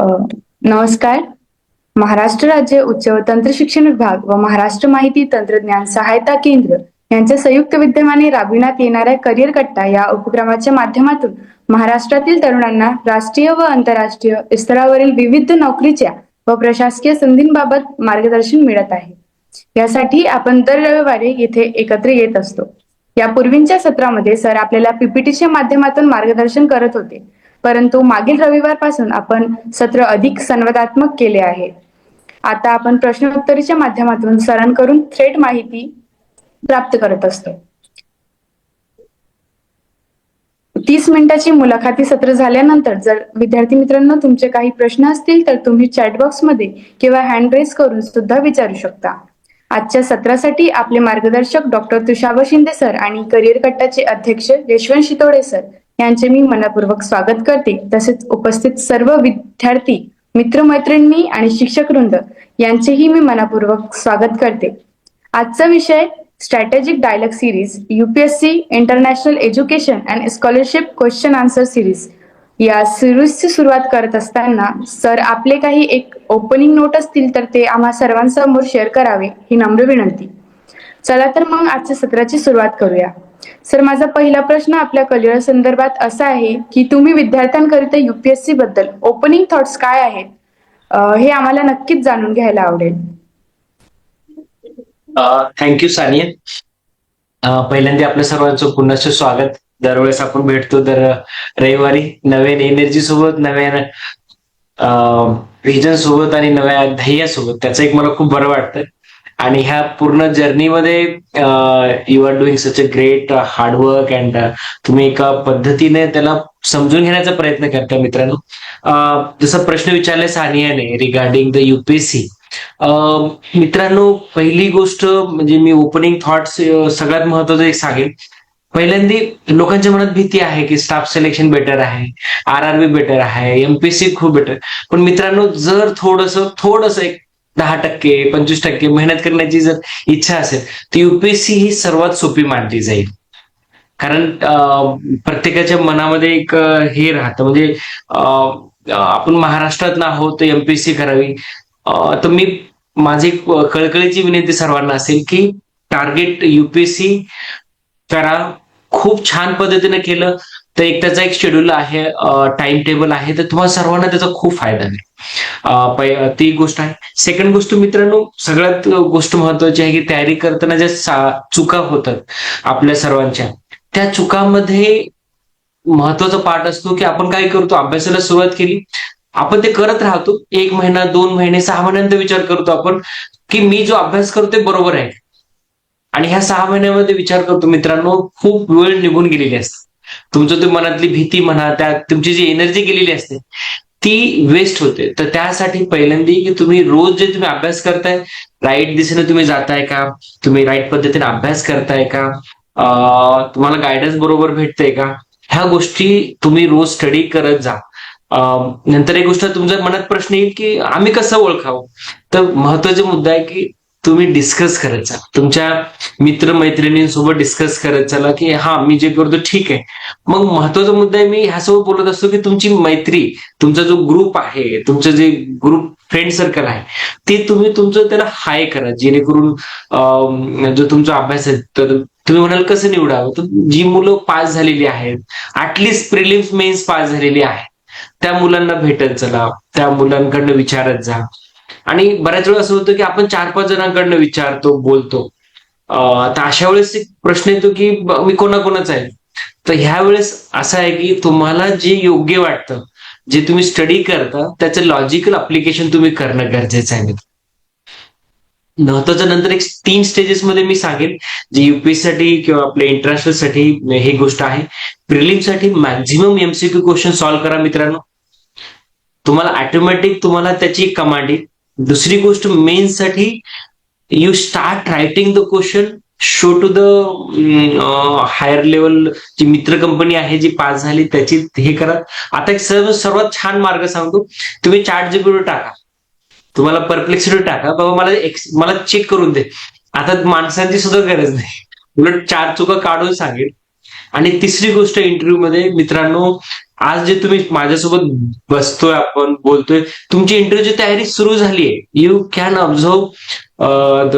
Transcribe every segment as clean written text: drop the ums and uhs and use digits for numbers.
अ, नमस्कार. महाराष्ट्र राज्य उच्च व तंत्र शिक्षण विभाग व महाराष्ट्र माहिती तंत्रज्ञान सहायता केंद्र यांच्या संयुक्त विद्यमाने राबविण्यात येणाऱ्या करिअर कट्टा या उपक्रमाच्या माध्यमातून महाराष्ट्रातील तरुणांना राष्ट्रीय व आंतरराष्ट्रीय स्तरावरील विविध नोकरीच्या व प्रशासकीय संधींबाबत मार्गदर्शन मिळत आहे. यासाठी आपण दर रविवारी येथे एकत्र येत असतो. यापूर्वीच्या सत्रामध्ये सर आपल्याला पीपीटीच्या माध्यमातून मार्गदर्शन करत होते, परंतु मागील रविवारपासून आपण सत्र अधिक संवादात्मक केले आहे. आता आपण प्रश्नोत्तरीच्या माध्यमातून सरांकडून थेट माहिती प्राप्त करत असतो. 30 मिनिटाची मुलाखती सत्र झाल्यानंतर जर विद्यार्थी मित्रांनो तुमचे काही प्रश्न असतील तर तुम्ही चॅटबॉक्समध्ये किंवा हँड रेस करून सुद्धा विचारू शकता. आजच्या सत्रासाठी आपले मार्गदर्शक डॉक्टर तुषार शिंदे सर आणि करिअर कट्टाचे अध्यक्ष यशवंत शितोडे सर यांचे मी मनपूर्वक स्वागत करते. तसेच उपस्थित सर्व विद्यार्थी मित्रमैत्रिणी आणि शिक्षक वृंद यांचेही मी मनपूर्वक स्वागत करते. आजचा विषय strategic dialogue series UPSC international education and scholarship question answer series या सिरीजची सुरुवात करत असताना सर आपले काही एक ओपनिंग नोट असतील तर ते आम्हा सर्वांसमोर शेअर करावे ही नम्र विनंती. चला तर मग आजच्या सत्राची सुरुवात करूया. सर माझा पहिला प्रश्न आपल्या करिअर संदर्भात असा आहे की तुम्ही विद्यार्थ्यांकरिता यूपीएससी बद्दल ओपनिंग थॉट्स काय आहेत हे आम्हाला नक्कीच जाणून घ्यायला आवडेल. थँक्यू सानिया. पहिल्यांदा आपल्या सर्वांचं पुन्हा स्वागत. दरवेळेस आपण भेटतो दर रविवारी नवीन एनर्जी सोबत, नव्या व्हिजन सोबत आणि नव्या ध्येयासोबत. त्याचं एक मला खूप बरं वाटतं. आणि ह्या पूर्ण जर्नीमध्ये you are doing such a great hard work and तुम्ही एका पद्धतीने त्याला समजून घेण्याचा प्रयत्न करता. मित्रांनो, जसं प्रश्न विचारलाय सानियाने रिगार्डिंग द यूपीएससी, मित्रांनो पहिली गोष्ट म्हणजे मी ओपनिंग थॉट्स सगळ्यात महत्वाचं एक सांगेन. पहिल्यांदा लोकांच्या मनात भीती आहे की स्टाफ सिलेक्शन बेटर आहे, आरआरबी बेटर आहे, एमपीएससी खूप बेटर. पण मित्रांनो जर थोडस एक 10% 25% मेहनत करण्याची जर इच्छा असेल तर यूपीएससी ही सर्वात सोपी मानली जाईल. कारण प्रत्येकाच्या मनामध्ये एक हे राहतं म्हणजे आपण महाराष्ट्रात आहोत तर एमपीएससी करावी. तर मी माझी कळकळीची विनंती सर्वांना असेल की टार्गेट यूपीएससी करा. खूप छान पद्धतीने केलं तर त्याचा एक शेड्यूल आहे, टाइम टेबल आहे, तर तुम्हाला सर्वांना त्याचा खूप फायदा होईल. ती गोष्ट आहे. सेकंड गोष्ट मित्रांनो, सगळ्यात गोष्ट महत्वाची आहे की तयारी करताना ज्या चुका होतात आपल्या सर्वांच्या, त्या चुकांमध्ये महत्वाचा पार्ट असतो की आपण काय करतो, अभ्यासाला सुरुवात केली, आपण ते करत राहतो. 1 महिना 2 महिने 6 महिन्यानंतर विचार करतो आपण की मी जो अभ्यास करतोय बरोबर आहे. आणि ह्या 6 महिन्यामध्ये विचार करतो मित्रांनो, खूप वेळ निघून गेलेली असते. तुमचं ते मनातली भीती म्हणा, त्या तुमची जी एनर्जी गेलेली असते ती वेस्ट होते. तर त्यासाठी पहिल्यांदा की तुम्ही रोज जे तुम्ही अभ्यास करताय, राईट दिशेने तुम्ही जाताय का, तुम्ही राईट पद्धतीने अभ्यास करताय का, तुम्हाला गायडन्स बरोबर भेटतंय का, ह्या गोष्टी तुम्ही रोज स्टडी करत जा. नंतर एक गोष्ट तुमच्या मनात प्रश्न येईल की आम्ही कसं ओळखावं. तर महत्वाचा मुद्दा आहे की तुम्ही डिस्कस करत जा, तुमच्या मित्रमैत्रिणींसोबत डिस्कस करत चला की हा मी जे करतो ठीक आहे. मग महत्वाचा मुद्दा आहे, मी ह्यासोबत बोलत असतो की तुमची मैत्री, तुमचा जो ग्रुप आहे, तुमचं जे ग्रुप फ्रेंड सर्कल आहे ते तुम्ही तुमचं त्याला हाय करा, जेणेकरून जो तुमचा अभ्यास आहे तर तुम्ही म्हणाल कसं निवडावं. तर जी मुलं पास झालेली आहेत, ऍटलिस्ट प्रिलिम्स मेन्स पास झालेली आहे, त्या मुलांना भेटत चला, त्या मुलांकडनं विचारत जा. आणि बऱ्याच वेळा असं होतं की आपण 4-5 जणांकडनं विचारतो, बोलतो, तर अशा वेळेस एक प्रश्न येतो की मी कोणाकोणाचा आहे. तर ह्या वेळेस असं आहे की तुम्हाला जे योग्य वाटतं, जे तुम्ही स्टडी करता त्याचं लॉजिकल अप्लिकेशन तुम्ही करणं गरजेचं आहे. महत्वाचं नंतर एक 3 स्टेजेस मध्ये मी सांगेन, जे युपीएससी साठी किंवा आपल्या इंटरनॅशनल साठी ही गोष्ट आहे. प्रिलिम साठी मॅक्झिमम एमसीक्यू क्वेश्चन सॉल्व्ह करा मित्रांनो, तुम्हाला ऑटोमॅटिक तुम्हाला त्याची कमांड येईल. दुसरी गोष्ट, मेन्स साठी you start writing the question, show to the higher level. जी मित्र कंपनी आहे जी पास झाली त्याची हे करा. आता एक सर्वात छान मार्ग सांगतो, तुम्ही चॅट जीपीटीवर टाका, तुम्हाला परप्लेक्सिटी टाका, बाबा मला चेक करून दे. आता माणसांची सुद्धा गरज नाही, उलट 4 चुका काढून सांगेल आणि तिसरी गोष्ट इंटरव्ह्यू मध्ये मित्रांनो, आज जे तुम्ही माझ्यासोबत बसतोय, आपण बोलतोय, तुमची इंटरव्ह्यूची तयारी सुरू झाली आहे. You can observe the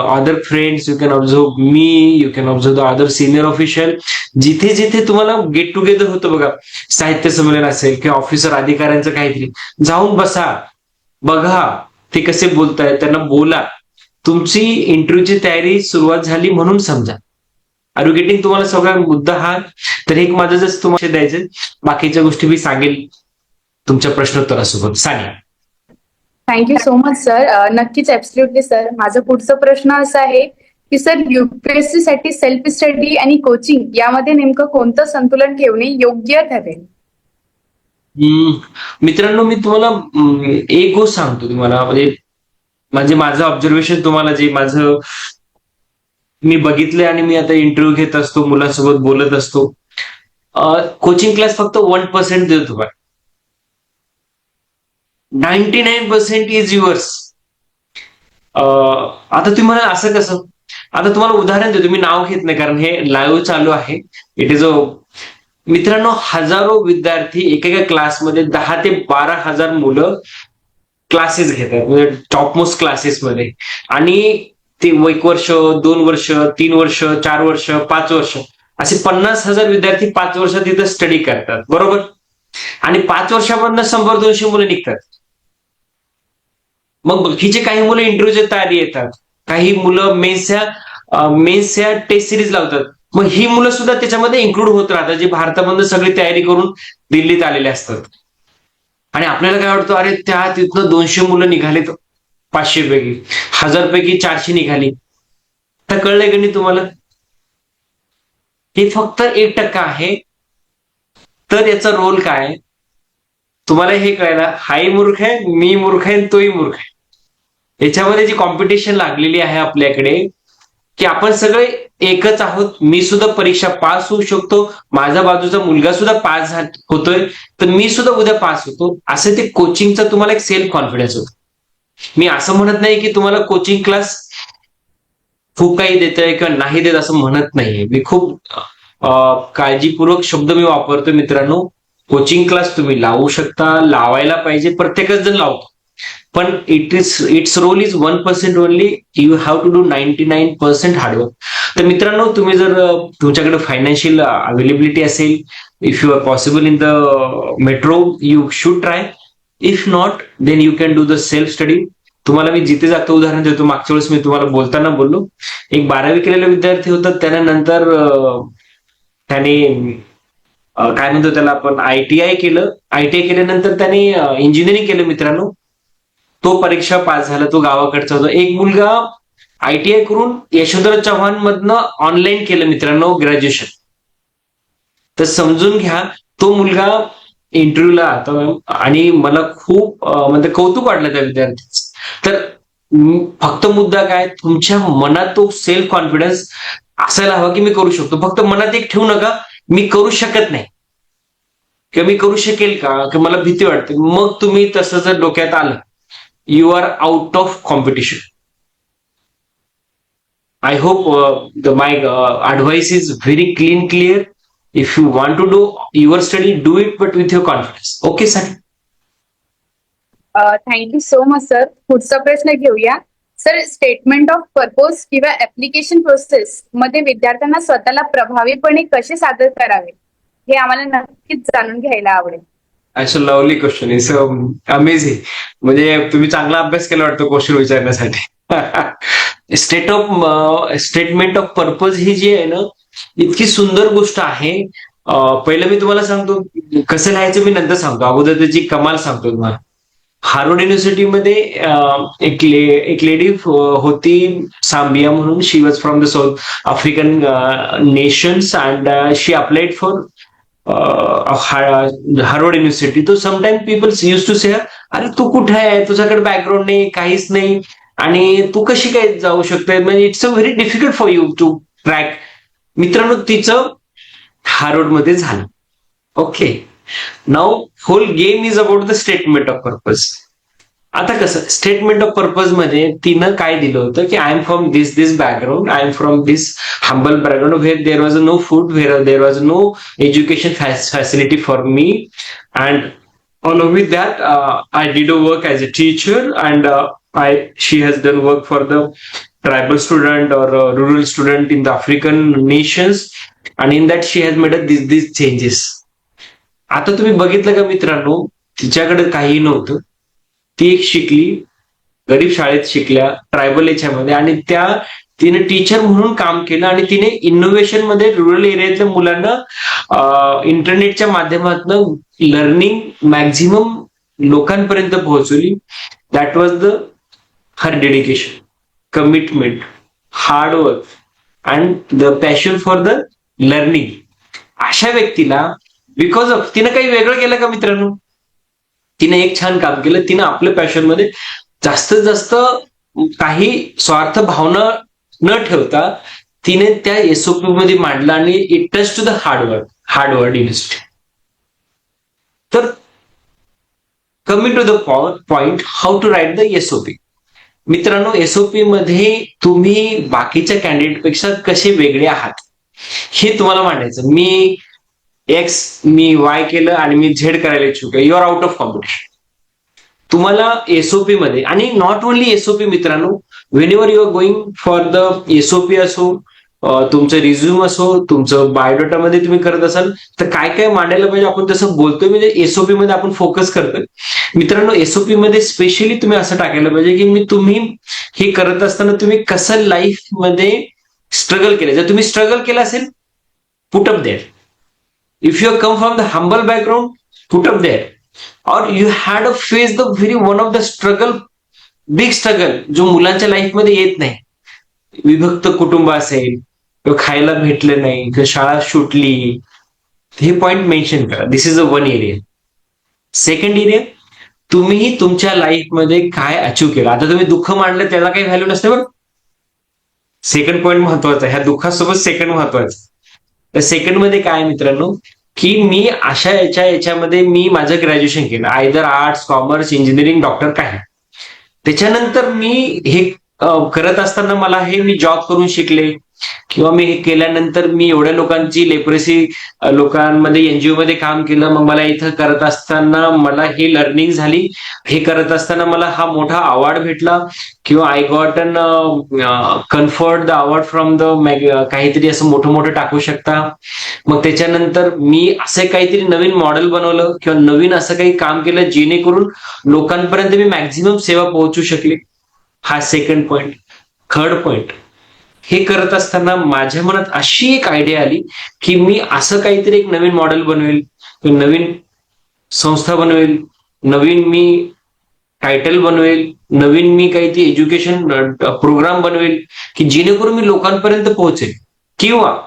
other friends, you can observe me, you can observe the other senior official. जिथे जिथे तुम्हाला गेट टुगेदर होतं बघा, साहित्य संमेलन असेल किंवा ऑफिसर अधिकाऱ्यांचं काहीतरी, जाऊन बसा, बघा ते कसे बोलतायत, त्यांना बोला. तुमची इंटरव्ह्यूची तयारी सुरुवात झाली म्हणून समजा. Are you getting? तुम्हाला सगळा मुद्दा हा. तर एक माझं जसं तुम्हाला द्यायचं, बाकीच्या गोष्टी मी सांगेल तुमच्या प्रश्नोत्तरासोबत. सांगा. Thank you so much sir. नक्कीच, ऍब्सल्युटली सर. माझा पुढचा प्रश्न असा आहे की सर, युपीएससी साठी सेल्फ स्टडी आणि कोचिंग यामध्ये नेमकं कोणतं संतुलन ठेवणे योग्य ठरेल? मित्रांनो, मी तुम्हाला एक गोष्ट सांगतो तुम्हाला, म्हणजे माझं ऑब्झर्वेशन, तुम्हाला जे माझं मी बघितलंय आणि मी आता इंटरव्ह्यू घेत असतो, मुलांसोबत बोलत असतो. कोचिंग क्लास फक्त 1% देतो तुम्हाला. 99% इज युअर्स. आता तुम्ही म्हणा असं कसं? आता तुम्हाला उदाहरण देतो, मी नाव घेत नाही कारण हे लाईव्ह चालू आहे. इट इज अ मित्रांनो, हजारो विद्यार्थी एकेका क्लासमध्ये 10,000 ते 12,000 मुलं क्लासेस घेतात, म्हणजे टॉपमोस्ट क्लासेसमध्ये. आणि ते 1 वर्ष, 2 वर्ष, 3 वर्ष, 4 वर्ष, 5 वर्ष, असे 50,000 विद्यार्थी 5 वर्षात तिथं स्टडी करतात, बरोबर? आणि 5 वर्षामधनं 100-200 मुलं निघतात. मग बाकीचे काही मुलं इंटरव्ह्यूच्या तयारी येतात, काही मुलं मेन्सच्या टेस्ट सिरीज लावतात. मग ही मुलं सुद्धा त्याच्यामध्ये इन्क्लूड होत राहतात, जे भारतामधनं सगळी तयारी करून दिल्लीत आलेले असतात. आणि आपल्याला काय वाटतं, अरे त्या तिथनं 200 मुलं निघालेत 500 पैकी, 1000 पैकी 400 निघाली. तर कळलंय की नाही तुम्हाला? हे फक्त 1% आहे. तर याचा रोल काय? तुम्हाला हे कळायला, हाही मूर्ख आहे, मी मूर्ख आहे, तोही मूर्ख आहे. याच्यामध्ये जी कॉम्पिटिशन लागलेली आहे आपल्याकडे, की आपण सगळे एकच आहोत. मी सुद्धा परीक्षा पास होऊ शकतो, माझा बाजूचा मुलगा सुद्धा पास होतोय, तर मी सुद्धा उद्या पास होतो. असं ते कोचिंगचा तुम्हाला एक सेल्फ कॉन्फिडन्स होतो. मी असं म्हणत नाही की तुम्हाला कोचिंग क्लास खूप काही देतोय किंवा नाही देत, असं म्हणत नाहीये मी. खूप काळजीपूर्वक शब्द मी वापरतो मित्रांनो. कोचिंग क्लास तुम्ही लावू शकता, लावायला पाहिजे, प्रत्येकच जण लावतो. पण it's role is 1% only. You have to do 99% hard work. तर मित्रांनो, तुम्ही जर तुमच्याकडे फायनान्शियल अवेलेबिलिटी असेल, if you are possible in the metro, you should try. If not, then you can do the self study. तुम्हाला मी जिथे जातो उदाहरण देतो. मागच्या वेळेस मी तुम्हाला बोलताना बोललो, एक 12वी केलेला विद्यार्थी होता. त्यानंतर त्याने काय म्हणतो त्याला आपण, ITI केलं. ITI केल्यानंतर त्याने इंजिनिअरिंग केलं मित्रांनो. तो परीक्षा पास झाला, तो गावाकडचा होता. एक मुलगा ITI करून यशोधरा चव्हाण मधनं ऑनलाईन केलं मित्रांनो ग्रॅज्युएशन. तर समजून घ्या, तो मुलगा इंटरव्ह्यूला आता, आणि मला खूप म्हणजे कौतुक वाटलं त्या विद्यार्थीचं. तर फक्त मुद्दा काय, तुमच्या मनात तो सेल्फ कॉन्फिडन्स असायला हवा की मी करू शकतो. फक्त मनात एक ठेवू नका, मी करू शकत नाही किंवा मी करू शकेल का, किंवा मला भीती वाटते. मग तुम्ही तसं जर डोक्यात आलं, you are out of competition. I hope my advice is very clear. If you want to do your study, do it, but with your confidence. Okay, sir? Thank you so much sir. पुढचा प्रश्न घेऊया. Sir, statement of purpose किंवा application process मध्ये विद्यार्थ्यांना स्वतःला प्रभावीपणे कसे सादर करावे, हे आम्हाला नक्कीच जाणून घ्यायला आवडेल. That's a lovely question. It's amazing. म्हणजे तुम्ही चांगला अभ्यास केला वाटतं क्वेश्चन विचारण्यासाठी. स्टेटमेंट ऑफ पर्पज ही जी आहे ना, इतकी सुंदर गोष्ट आहे. पहिलं मी तुम्हाला सांगतो कसं लिहायचं, मी नंतर सांगतो. अगोदर त्याची कमाल सांगतो तुम्हाला. हार्वर्ड युनिव्हर्सिटीमध्ये एक लेडी होती, सांबिया म्हणून. She was from the South African nations and she applied for Harvard University. तो sometime peoples use to say, अरे तू कुठे आहे, तुझ्याकडे बॅकग्राऊंड नाही, काहीच नाही, आणि तू कशी काय जाऊ शकते, म्हणजे it's a very difficult for you to track. मित्रांनो, तिचं हार्वर्डमध्ये झालं. Okay, now whole game is about the statement of purpose. आता कसं स्टेटमेंट ऑफ पर्पज मध्ये तिनं काय दिलं होतं की I am from this background, I am from this humble background where there was no food, where there was no education facility for me, and along with that I did a work as a teacher, and she has done work for the tribal student or rural student in the African nations, and in that she has made these changes. आता तुम्ही बघितलं का मित्रांनो, तिच्याकडे काही नव्हतं, ती एक शिकली, गरीब शाळेत शिकल्या ट्रायबल याच्यामध्ये, आणि तिने टीचर म्हणून काम केलं, आणि तिने इनोव्हेशन मध्ये रुरल एरियातल्या मुलांना इंटरनेटच्या माध्यमातून लर्निंग मॅक्झिमम लोकांपर्यंत पोहोचवली. That was the her dedication, commitment, hard work and the passion for the learning. अशा व्यक्तीला बिकॉज ऑफ तिनं काही वेगळं केलं का मित्रांनो, तिने एक छान काम केलं. तिनं आपल्या पॅशन मध्ये जास्तीत जास्त काही स्वार्थ भावना न ठेवता तिने त्या एसओपी मध्ये मांडलं, आणि it touch to the hard work industry. तर coming to the point, how to write the SOP. मित्रांनो, एसओपी मध्ये तुम्ही बाकीच्या कॅन्डिडेट पेक्षा कसे वेगळे आहात हे तुम्हाला मांडायचं. मी एक्स, मी वाय केलं आणि मी झेड करायला इच्छुक आहे, you are out of competition. तुम्हाला एसओपी मध्ये, आणि नॉट ओनली एसओपी मित्रांनो, whenever you are going for the SOP असो, तुमचं रिझ्यूम असो, तुमचं बायोडाटा मध्ये तुम्ही करत असाल तर काय काय मांडायला पाहिजे आपण तसं बोलतोय, म्हणजे एसओपी मध्ये आपण फोकस करतोय. मित्रांनो, एसओपी मध्ये स्पेशली तुम्ही असं टाकायला पाहिजे की तुम्ही हे करत असताना तुम्ही कसं लाईफ मध्ये स्ट्रगल केलं. जर तुम्ही स्ट्रगल केलं असेल, put up there. If you come from the humble background, put up there. or you had a face the very one of the struggle, big struggle, जो मुलांच्या लाईफ मध्ये येत नाही. विभक्त कुटुंब असेल, किंवा खायला भेटलं नाही, किंवा शाळा सुटली, हे पॉइंट मेन्शन करा. This is a one area. Second area, तुम्ही तुमच्या लाईफ मध्ये काय अचीव्ह केलं. आता तुम्ही दुःख मांडलं त्याला काही व्हॅल्यू नसते बरं. सेकंड पॉइंट महत्वाचा आहे, ह्या दुःखासोबत सेकंड महत्वाचं. तर सेकंड मध्ये काय मित्रांनो, की मी अशा याच्यामध्ये मी माझं ग्रॅज्युएशन केलं, either arts, commerce, engineering, doctor, काही. त्याच्यानंतर मी हे करत असताना मला हे मी जॉब करून शिकले, किंवा मी हे केल्यानंतर मी एवढ्या लोकांची लेप्रेसी लोकांमध्ये एनजीओ मध्ये काम केलं. मग मला इथं करत असताना मला ही लर्निंग झाली, हे करत असताना मला हा मोठा अवॉर्ड भेटला, किंवा I got an conferred the award from the काहीतरी असं मोठं टाकू शकता. मग त्याच्यानंतर मी असं काहीतरी नवीन मॉडेल बनवलं, किंवा नवीन असं काही काम केलं जेणेकरून लोकांपर्यंत मी मॅक्झिमम सेवा पोहोचू शकले. हा सेकंड पॉइंट. थर्ड पॉइंट, हे करत असताना माझ्या मनात अशी एक आयडिया आली की मी असं काहीतरी एक नवीन मॉडेल बनवेल, नवीन संस्था बनवेल, नवीन मी टायटल बनवेल, नवीन मी काहीतरी एज्युकेशन प्रोग्राम बनवेल की जेणेकरून मी लोकांपर्यंत पोहोचेल. किंवा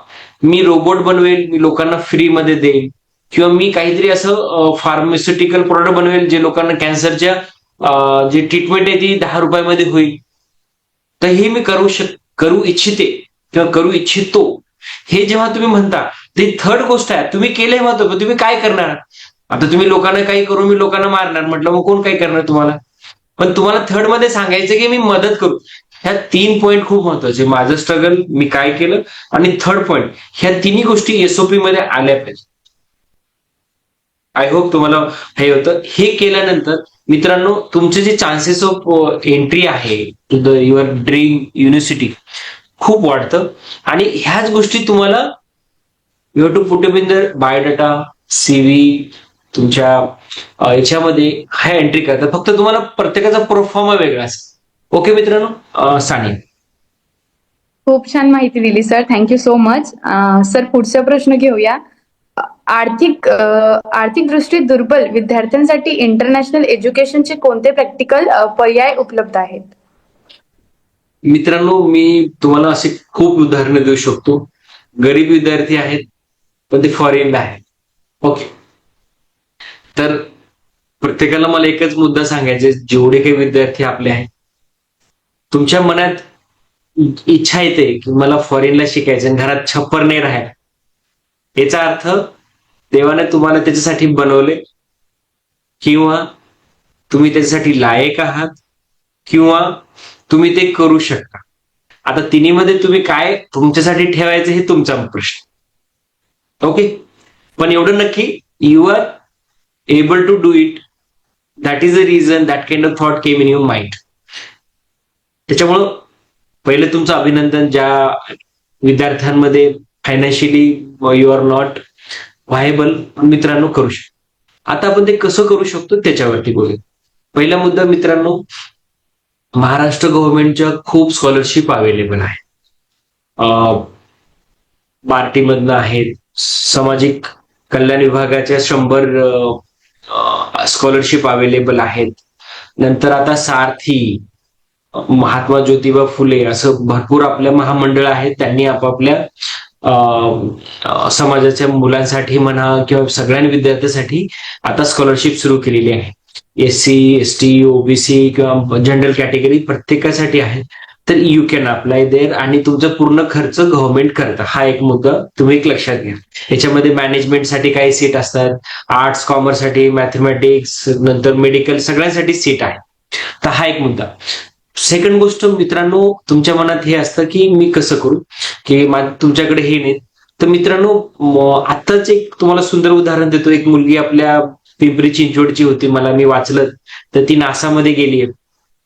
मी रोबोट बनवेल, मी लोकांना फ्रीमध्ये देईल. किंवा मी काहीतरी असं फार्मास्युटिकल प्रोडक्ट बनवेल जे लोकांना कॅन्सरच्या जे ट्रीटमेंट आहे ती 10 रुपयामध्ये होईल. तर हे मी करू इच्छिते किंवा करू इच्छितो. हे जेव्हा तुम्ही म्हणता, ते थर्ड गोष्ट आहे. तुम्ही केलंय महत्व, पण तुम्ही काय करणार. आता तुम्ही लोकांना काही करू, मी लोकांना मारणार म्हटलं, मग कोण काय करणार तुम्हाला. पण तुम्हाला थर्ड मध्ये सांगायचं की मी मदत करू. ह्या 3 पॉईंट खूप महत्वाचे. माझं स्ट्रगल, मी काय केलं, आणि थर्ड पॉईंट, ह्या तिन्ही गोष्टी एसओपी मध्ये आल्या पाहिजे. आय होप तुम्हाला हे होतं. हे केल्यानंतर मित्रांनो, तुमचे जे चान्सेस ऑफ एंट्री आहे to the your dream university खूप वाढतं. आणि ह्याच गोष्टी तुम्हाला you have to put up in the biodata, CV, तुमच्या याच्यामध्ये हा एंट्री करतात. फक्त तुम्हाला प्रत्येकाचा प्रोफॉर्मा वेगळा असेल. ओके मित्रांनो, सानिया. खूप छान माहिती दिली sir, thank you so much. Sir, पुढचा प्रश्न घेऊया. आर्थिक दृष्टी दुर्बल विद्यार्थ्यांसाठी इंटरनॅशनल एज्युकेशनचे कोणते प्रॅक्टिकल पर्याय उपलब्ध आहेत. मित्रांनो, मी तुम्हाला असे खूप उदाहरणं देऊ शकतो. गरीब विद्यार्थी आहेत पण ते फॉरेनला आहेत. ओके, तर प्रत्येकाला मला एकच मुद्दा सांगायचा, जेवढे काही विद्यार्थी आपले आहेत, तुमच्या मनात इच्छा येते की मला फॉरेनला शिकायचं, घरात छप्पर नाही राहायला, याचा अर्थ देवाने तुम्हाला त्याच्यासाठी बनवले, किंवा तुम्ही त्याच्यासाठी लायक आहात किंवा तुम्ही ते करू शकता. आता तिन्हीमध्ये तुम्ही काय तुमच्यासाठी ठेवायचं हे तुमचा प्रश्न. ओके, पण एवढं नक्की, you are able to do it. That is the reason that kind of thought came in your mind. त्याच्यामुळं पहिलं तुमचं अभिनंदन ज्या विद्यार्थ्यांमध्ये financially you are not viable मित्रांनो करू शकतो. आता आपण ते कसं करू शकतो त्याच्यावरती बोलूया. पहिला मुद्दा मित्रांनो, महाराष्ट्र गव्हर्नमेंटच्या खूप स्कॉलरशिप अवेलेबल आहे. बार्टीमधनं आहेत, सामाजिक कल्याण विभागाच्या 100 स्कॉलरशिप अवेलेबल आहेत. नंतर आता सारथी, महात्मा ज्योतिबा फुले असं भरपूर आपल्या महामंडळ आहेत. त्यांनी आपापल्या समाजाच्या मुलांसाठी म्हणा किंवा सगळ्या विद्यार्थ्यांसाठी आता स्कॉलरशिप सुरू केलेली आहे. SC, ST, OBC किंवा जनरल कॅटेगरी प्रत्येकासाठी आहे. तर यू कॅन अप्लाय देअर आणि तुमचा पूर्ण खर्च गव्हर्नमेंट करतं. हा एक मुद्दा तुम्ही एक लक्षात घ्या. याच्यामध्ये मॅनेजमेंटसाठी काही सीट असतात, आर्ट्स कॉमर्ससाठी, मॅथमॅटिक्स, नंतर मेडिकल सगळ्यांसाठी सीट आहे. तर हा एक मुद्दा. सेकंड गोष्ट मित्रांनो, तुमच्या मनात हे असतं की मी कसं करू, की तुमच्याकडे हे नाही. तर मित्रांनो, आत्ताच एक तुम्हाला सुंदर उदाहरण देतो. एक मुलगी आपल्या पिंपरी चिंचवडची होती, मी वाचलं, तर ती नासामध्ये गेली.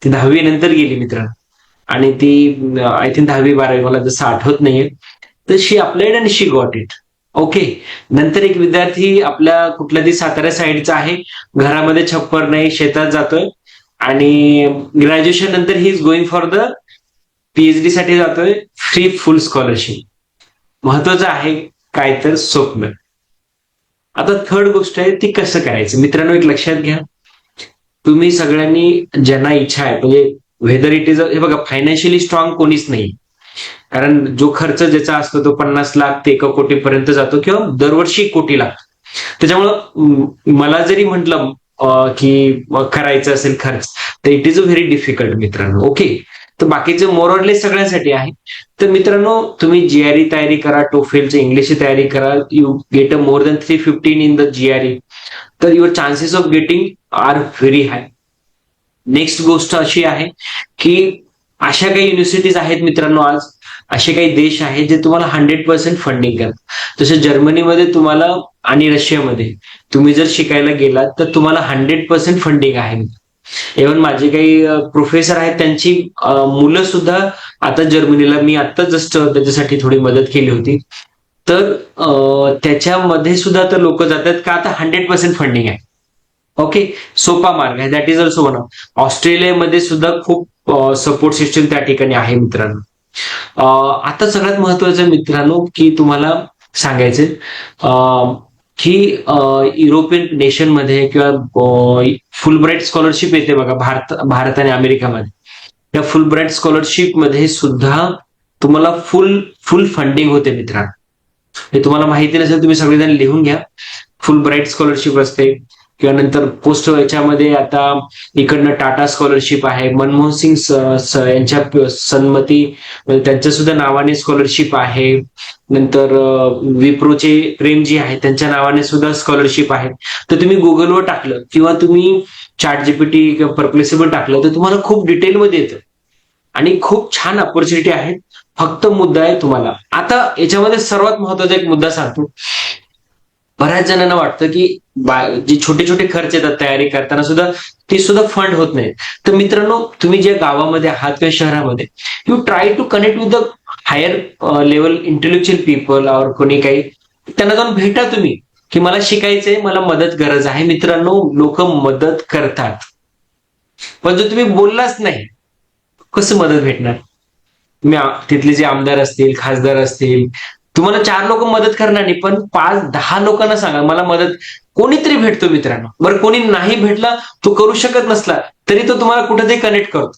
ती 10वी नंतर गेली मित्रांनो, आणि ती आय थिंक 10वी-12वी मला जसं आठवत नाहीये. तर she applied and she got it. Okay. नंतर एक विद्यार्थी आपल्या कुठल्या तरी सातारा साईडचा आहे, घरामध्ये छप्पर नाही, शेतात जातोय आणि ग्रॅज्युएशन नंतर he is going for the PhD साठी जातोय, फ्री फुल स्कॉलरशिप. महत्वाचं आहे काय तर स्वप्न. आता थर्ड गोष्ट आहे ती कसं करायचं. मित्रांनो एक लक्षात घ्या, तुम्ही सगळ्यांनी ज्यांना इच्छा आहे, म्हणजे व्हेदर इट इज, हे बघा, फायनान्शियली स्ट्रॉंग कोणीच नाही. कारण जो खर्च ज्याचा असतो तो 50 लाख ते 1 कोटीपर्यंत जातो किंवा दरवर्षी 1 कोटी लागतो. त्याच्यामुळं मला जरी म्हटलं की करायचं असेल खर्च, तर it is a very difficult मित्रांनो. ओके. तर बाकीचं मोरॉरलेस सगळ्यांसाठी आहे. तर मित्रांनो तुम्ही GRE तयारी करा, टोफेलची इंग्लिशची तयारी करा. You get a more than 315 in the GRE. तर your chances of getting are very high. Next गोष्ट अशी आहे की अशा काही युनिव्हर्सिटीज आहेत मित्रांनो, आज असे काही देश आहेत जे तुम्हाला 100% फंडिंग करतात. जसं जर्मनीमध्ये तुम्हाला आणि रशियामध्ये तुम्ही जर शिकायला गेलात तर तुम्हाला 100% फंडिंग आहे. इव्हन माझे काही प्रोफेसर आहेत, त्यांची मुलं सुद्धा आता जर्मनीला, मी आता जस्ट त्याच्यासाठी थोडी मदत केली होती, तर त्याच्यामध्ये सुद्धा तर लोक जातात का आता 100% फंडिंग आहे. ओके. सोपा मार्ग आहे. That is also one of. ऑस्ट्रेलियामध्ये सुद्धा खूप सपोर्ट सिस्टम त्या ठिकाणी आहे मित्रांनो. आता सगळ्यात महत्वाचं मित्रांनो की तुम्हाला सांगायचं की युरोपियन नेशनमध्ये किंवा फुलब्राईट स्कॉलरशिप येते बघा, भारत आणि अमेरिकामध्ये. या फुलब्राईट स्कॉलरशिप मध्ये सुद्धा तुम्हाला फुल फंडिंग होते मित्रांनो. हे तुम्हाला माहिती नसेल तुम्ही सगळेजण लिहून घ्या. फुलब्राईट स्कॉलरशिप असते किंवा नंतर पोस्ट याच्यामध्ये आता इकडनं टाटा स्कॉलरशिप आहे, मनमोहन सिंग यांच्या सन्मती त्यांच्या सुद्धा नावाने स्कॉलरशिप आहे. नंतर विप्रोचे प्रेमजी आहे, त्यांच्या नावाने सुद्धा स्कॉलरशिप आहे. तर तुम्ही गुगलवर टाकलं किंवा तुम्ही ChatGPT किंवा परप्लेक्सिबल टाकलं तर तुम्हाला खूप डिटेलमध्ये येतं आणि खूप छान ऑपॉर्च्युनिटी आहेत. फक्त मुद्दा आहे तुम्हाला. आता याच्यामध्ये सर्वात महत्वाचा एक मुद्दा सांगतो. बऱ्याच जणांना वाटतं की जे छोटे छोटे खर्च येतात तयारी करताना सुद्धा, ते सुद्धा फंड होत नाही. तर मित्रांनो तुम्ही ज्या गावामध्ये आहात किंवा शहरामध्ये, you try to connect with the higher level intellectual people और कोणी काही, त्यांना जाऊन भेटा तुम्ही की मला शिकायचंय, मला मदत गरज आहे. मित्रांनो लोक मदत करतात, पण जर तुम्ही बोललाच नाही कसं मदत भेटणार. तिथले जे आमदार असतील, खासदार असतील, तुम्हाला 4 लोक मदत करणार नाही, पण 5-10 लोकांना सांगा मला मदत, कोणीतरी भेटतो मित्रांनो. बरं कोणी नाही भेटला, तो करू शकत नसला तरी तो तुम्हाला कुठेतरी कनेक्ट करतो.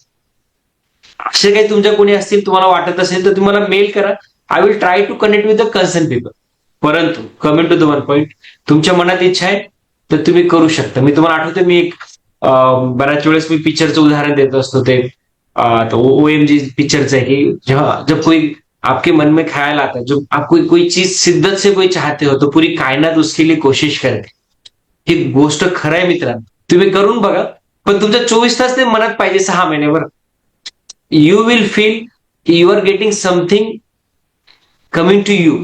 असे काही तुमच्या कोणी असतील, तुम्हाला वाटत असेल तर तुम्हाला मेल करा. I will try to connect with the concern people. परंतु coming to the one point, तुमच्या मनात इच्छा आहे तर तुम्ही करू शकता. मी तुम्हाला आठवते, मी एक बऱ्याच वेळेस मी पिक्चरचं उदाहरण देत असतो, ते OMG पिक्चरचं आहे की जब कोई आपके मन में ख्याल आता है, जो आप कोई चीज शिद्दत से कोई चाहते हो तो पूरी कायनात उसके लिए कोशिश करते. ही गोष्ट खरं आहे मित्रांनो, तुम्ही करून बघा. पण तुमच्या 24 तास ते मनात पाहिजे 6 महिन्यावर. यू विल फील की you are getting something coming to you.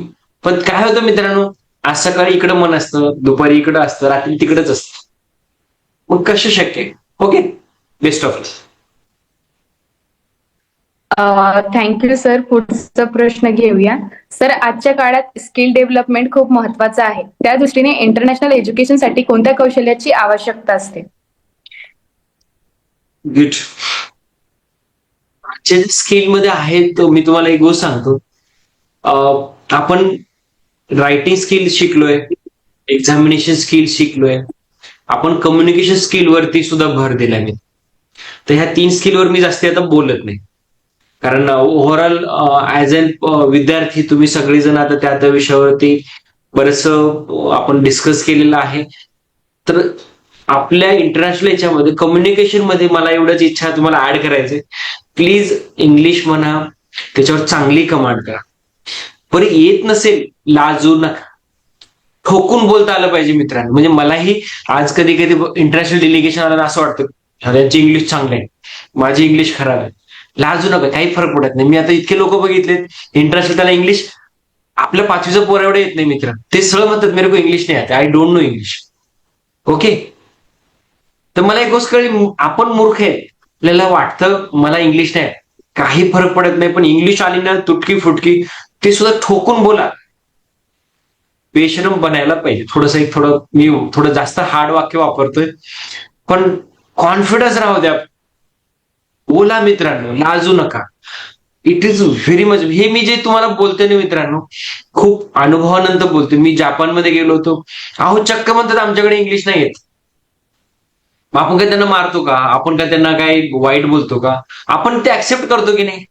पण काय होतं मित्रांनो, आज सकाळी इकडं मन असतं, दुपारी इकडं असतं, रात्री तिकडंच असतं. मग कसं शक्य आहे? Okay, best of luck. Thank you sir. पुढचा प्रश्न घेऊया. सर, आजच्या काळात स्किल डेव्हलपमेंट खूप महत्वाचं आहे. त्या दृष्टीने इंटरनॅशनल एज्युकेशनसाठी कोणत्या कौशल्याची आवश्यकता असते? गुड. जे स्किल मध्ये आहेत मी तुम्हाला एक गोष्ट सांगतो. आपण रायटिंग स्किल शिकलोय, एक्झामिनेशन स्किल शिकलोय, आपण कम्युनिकेशन स्किल वरती सुद्धा भर दिलाय मी. तर ह्या 3 स्किलवर मी जास्ती आता बोलत नाही. कारण ओव्हरऑल ऍज अन विद्यार्थी तुम्ही सगळेजण आता त्या विषयावरती बरंच आपण डिस्कस केलेलं आहे. तर आपल्या इंटरनॅशनल याच्यामध्ये कम्युनिकेशन मध्ये मला एवढंच इच्छा आहे तुम्हाला ऍड करायचंय. प्लीज इंग्लिश म्हणा, त्याच्यावर चांगली कमांड करा. पण येत नसेल, लाजू नका. ठोकून बोलता आलं पाहिजे मित्रांनो. म्हणजे मलाही आज कधी कधी इंटरनॅशनल डेलिगेशन आलं असं वाटतं, यांची इंग्लिश चांगलं आहे, माझी इंग्लिश खराब आहे. लाजू नका, काही फरक पडत नाही. मी आता इतके लोक बघितलेत इंटरनॅशनल, त्याला इंग्लिश आपल्या 5वीचं पोर एवढं येत नाही मित्र. ते सरळ म्हणतात मेरे को इंग्लिश नाही आते, I don't know English. Okay. तर मला एक गोष्ट कळली, आपण मूर्ख आहे. आपल्याला वाटतं मला इंग्लिश नाही, काही फरक पडत नाही. पण इंग्लिश आली ना तुटकी फुटकी, ते सुद्धा ठोकून बोला. बेशरम बनायला पाहिजे. मी थोडं जास्त हार्ड वाक्य वापरतोय, पण कॉन्फिडन्स राहू द्या. बोला मित्रांनो, लाजू नका. It is very much. हे मी जे तुम्हाला बोलतोय ना मित्रांनो, खूप अनुभवानंतर बोलतोय. मी जपानमध्ये गेलो होतो, अहो चक्क म्हणतात आमच्याकडे इंग्लिश नाही येत. मग आपण काय त्यांना मारतो का? आपण काय त्यांना काय वाईट बोलतो का? आपण ते ऍक्सेप्ट करतो की नाही?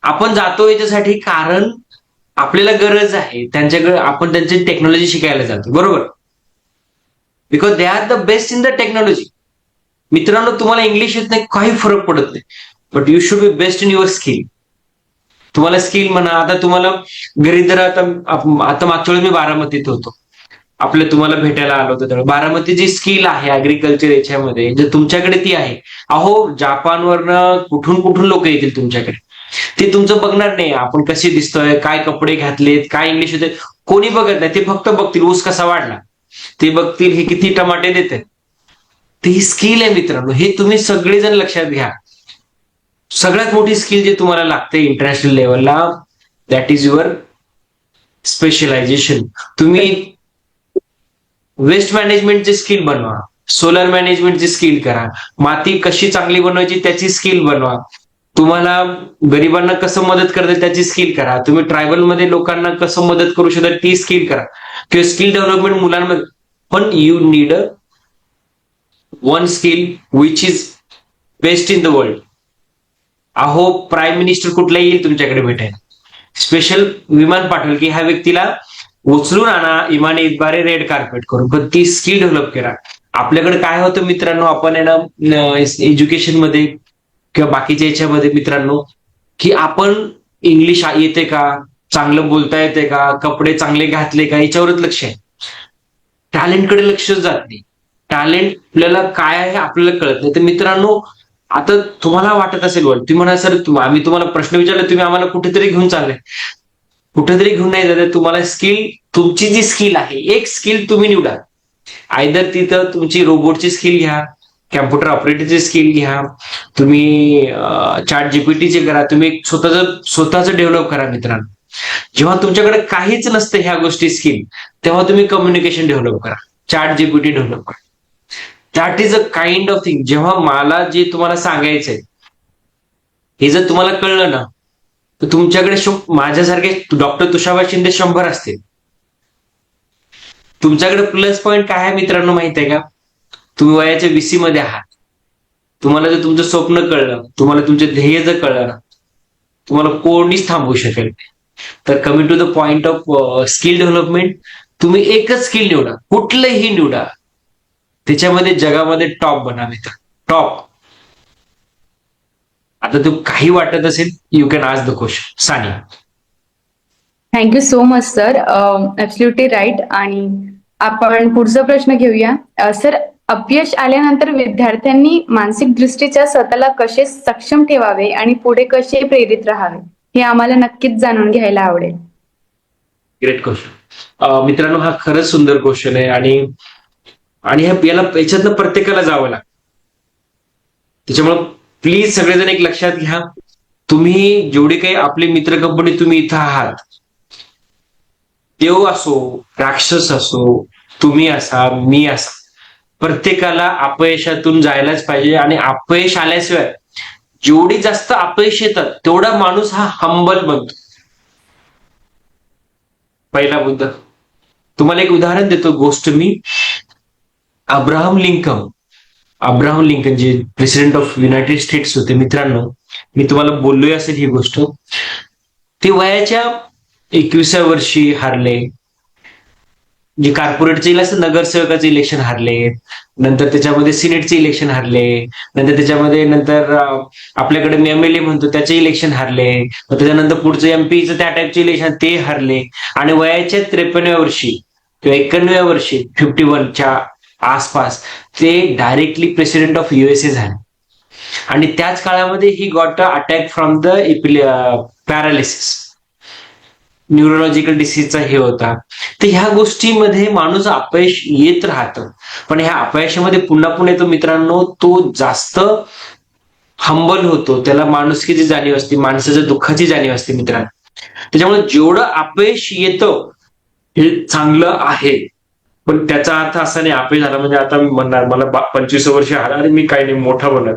आपण जातो याच्यासाठी कारण आपल्याला गरज आहे. त्यांच्याकडे आपण त्यांची टेक्नॉलॉजी शिकायला जातो, बरोबर? Because they are the best in the technology. मित्रांनो, तुम्हाला इंग्लिश येत नाही काही फरक पडत नाही, but you should be best in your skill. तुम्हाला स्किल म्हणा. आता तुम्हाला घरी जर आता मागच्या वेळेस मी बारामतीत होतो, आपल्या तुम्हाला भेटायला आलो होतो, तर बारामती जी स्किल आहे अग्रिकल्चर याच्यामध्ये, जर तुमच्याकडे ती आहे, अहो जापानवरनं कुठून कुठून लोक येतील तुमच्याकडे. ते तुमचं बघणार नाही, आपण कसे दिसतोय, काय कपडे घातलेत, काय इंग्लिश होते, कोणी बघत नाही. ते फक्त बघतील ऊस कसा वाढला, ते बघतील हे किती टमाटे देते. ते ही स्किल आहे मित्रांनो. हे तुम्ही सगळेजण लक्षात घ्या. सगळ्यात मोठी स्किल जे तुम्हाला लागते इंटरनॅशनल लेवलला, दॅट इज युअर स्पेशलायझेशन. तुम्ही वेस्ट मॅनेजमेंटची स्किल बनवा, सोलर मॅनेजमेंटची स्किल करा, माती कशी चांगली बनवायची त्याची स्किल बनवा, तुम्हाला गरिबांना कसं मदत करता त्याची स्किल करा, तुम्ही ट्रायबल मध्ये लोकांना कसं मदत करू शकता ती स्किल करा, किंवा स्किल डेव्हलपमेंट मुलांमध्ये. पण you need one skill which is best in the world. अहो प्राईम मिनिस्टर कुठला येईल तुमच्याकडे भेटायला, स्पेशल विमान पाठवेल की ह्या व्यक्तीला उचलून आणा इमाने इतबारे रेड कार्पेट करून. पण ती स्किल डेव्हलप करा. आपल्याकडे काय होतं मित्रांनो, आपण आहे ना एज्युकेशन मध्ये किंवा बाकीच्या याच्यामध्ये मित्रांनो, की आपण इंग्लिश येते का, चांगलं बोलता येते का, कपडे चांगले घातले का, याच्यावरच लक्ष आहे. टॅलेंटकडे लक्षच जात नाही. टॅलेंट आपल्याला काय आहे आपल्याला कळत नाही. तर मित्रांनो, आता तुम्हाला वाटत असेल बोल, तुम्ही म्हणा सर आम्ही तुम्हाला प्रश्न विचारले, तुम्ही आम्हाला कुठेतरी घेऊन चालले. कुठेतरी घेऊन नाही जाते. तुम्हाला स्किल, तुमची जी स्किल आहे एक स्किल तुम्ही निवडा. आयदर तिथं तुमची रोबोटची स्किल घ्या, कॅम्प्युटर ऑपरेटरची स्किल घ्या, तुम्ही चॅट जीपीटीचे करा, तुम्ही स्वतःच डेव्हलप करा मित्रांनो. जेव्हा तुमच्याकडे काहीच नसतं ह्या गोष्टी स्किल, तेव्हा तुम्ही कम्युनिकेशन डेव्हलप करा, चॅट जीपीटी डेव्हलप करा. That is a kind of thing. जेव्हा मला जे तुम्हाला सांगायचंय हे जर तुम्हाला कळलं ना, तर तुमच्याकडे माझ्यासारखे डॉक्टर तुषारबाई शिंदे 100 असतील. तुमच्याकडे प्लस पॉईंट काय आहे मित्रांनो माहित आहे का? तुम्ही वयाच्या 20 मध्ये आहात. तुम्हाला जर तुमचं स्वप्न कळलं, तुम्हाला तुमचे ध्येय जर कळलं ना, तुम्हाला कोणीच थांबवू शकेल. तर coming to the point of skill development, तुम्ही एकच स्किल निवडा, कुठलंही निवडा, त्याच्यामध्ये जगामध्ये टॉप बना मित्र, टॉप. आता तू काही वाटत असेल, you can ask the question. Sani. Thank you so much sir. Absolutely right. आणि आपण पुढचा प्रश्न घेऊया. सर, अपयश आल्यानंतर विद्यार्थ्यांनी मानसिक दृष्टीच्या स्वतःला कसे सक्षम ठेवावे आणि पुढे कसे प्रेरित राहावे हे आम्हाला नक्कीच जाणून घ्यायला आवडेल. Great question. मित्रांनो, हा खरंच सुंदर क्वेश्चन आहे आणि आणि याच्यातनं प्रत्येकाला जावं लागतं. त्याच्यामुळं प्लीज सगळेजण एक लक्षात घ्या, तुम्ही जेवढे काही आपले मित्र कंपनी तुम्ही इथं आहात, देव असो, राक्षस असो, तुम्ही असा, मी असा, प्रत्येकाला अपयशातून जायलाच पाहिजे. आणि अपयश आल्याशिवाय जेवढी जास्त अपयश येतात तेवढा माणूस हा हंबल बनतो. पहिला मुद्दा. तुम्हाला एक उदाहरण देतो, गोष्ट मी. अब्राहम लिंकन जे प्रेसिडेंट ऑफ युनायटेड स्टेट्स होते मित्रांनो, मी तुम्हाला बोललोय असेल ही गोष्ट. ते वयाच्या 21व्या वर्षी हारले. जे कॉर्पोरेटचे असं नगरसेवकाचे इलेक्शन हारले, नंतर त्याच्यामध्ये सिनेटचे इलेक्शन हारले, नंतर आपल्याकडे MLA म्हणतो त्याचे इलेक्शन हारले, मग त्याच्यानंतर पुढचं MPचं त्या टाईपचे इलेक्शन ते हारले. आणि वयाच्या 53व्या वर्षी किंवा 51व्या वर्षी 51च्या आसपास ते डायरेक्टली प्रेसिडेंट ऑफ USA झाले. आणि त्याच काळामध्ये he got a attack from the paralysis, neurological डिसीजचा हे होता. तर ह्या गोष्टीमध्ये माणूस अपयश येत राहतं, पण ह्या अपयशामध्ये पुन्हा पुन्हा येतो मित्रांनो, तो जास्त हंबल होतो, त्याला माणुसकीची जाणीव असते, माणसाच्या दुःखाची जाणीव असते मित्रांनो. त्याच्यामुळे जेवढं अपयश येतं हे चांगलं आहे, पण त्याचा अर्थ असा नाही अपयश झाला म्हणजे आता मी म्हणणार मला 25 वर्ष आला आणि मी काही नाही मोठा बनणार,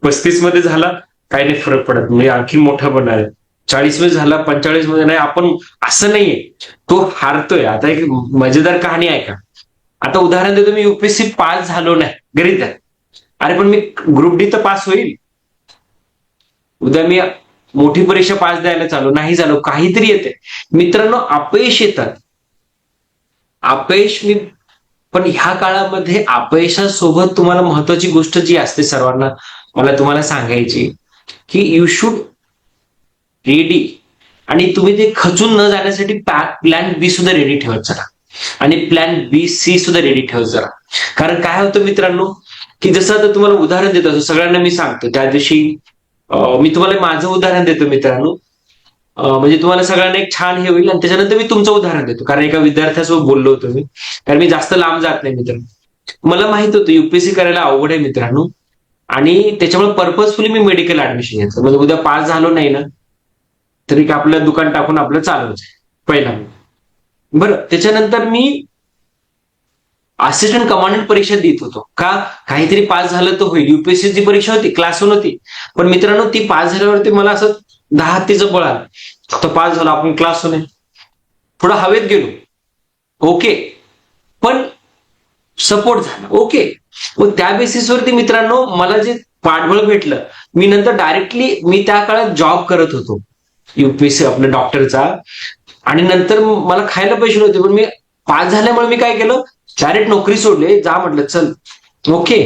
35 मध्ये झाला काही नाही फरक पडत, मी आणखी मोठा बनणार आहे, 40 मध्ये झाला 45 मध्ये नाही, आपण असं नाहीये. तो हारतोय. आता एक मजेदार कहाणी आहे का, आता उदाहरण देतो, मी UPSC पास झालो नाही, गणित आहे, अरे पण मी ग्रुप डी तर पास होईल. उद्या मी मोठी परीक्षा पास द्यायला चालू नाही झालो, काहीतरी येते मित्रांनो, अपयश येतात. अपयश पण ह्या काळामध्ये अपयशासोबत तुम्हाला महत्वाची गोष्ट जी असते सर्वांना मला तुम्हाला सांगायची, की यू शुड रेडी, आणि तुम्ही ते खचून न जाण्यासाठी प्लॅन बी सुद्धा रेडी ठेवत चला, आणि प्लॅन BC सुद्धा रेडी ठेवत जरा. कारण काय होतं मित्रांनो, की जसं आता तुम्हाला उदाहरण देतो, सगळ्यांना मी सांगतो त्या दिवशी, मी तुम्हाला माझं उदाहरण देतो मित्रांनो, म्हणजे तुम्हाला सगळ्यांना एक छान हे होईल. आणि त्याच्यानंतर मी तुमचं उदाहरण देतो, कारण एका विद्यार्थ्यासोबत बोललो होतो मी, कारण मी जास्त लांब जात नाही मित्रांनो. मला माहित होतं UPSC करायला अवघड आहे मित्रांनो, आणि त्याच्यामुळे पर्पजफुली मी मेडिकल ऍडमिशन घेतलं. म्हणजे उद्या पास झालो नाही ना तरी आपलं दुकान टाकून आपलं चालवायचं पहिला. बरं, त्याच्यानंतर मी असिस्टंट कमांडंट परीक्षा देत होतो. का, काहीतरी पास झालं तर होईल. UPSC ची परीक्षा होती, क्लास 1 होती, पण मित्रांनो ती पास झाल्यावरती मला असं 10 हत्तीचं बळ आलं. फक्त पास झालो, आपण क्लास 1 थोडा हवेत गेलो, ओके, पण सपोर्ट झाला, ओके. मग त्या बेसिसवरती मित्रांनो मला जे पाठबळ भेटलं, मी नंतर डायरेक्टली मी त्या काळात जॉब करत होतो UPSC आपल्या डॉक्टरचा, आणि नंतर मला खायला पैसे नव्हते, पण मी पास झाल्यामुळे मी काय केलं, डायरेक्ट नोकरी सोडले, जा म्हटलं चल, ओके.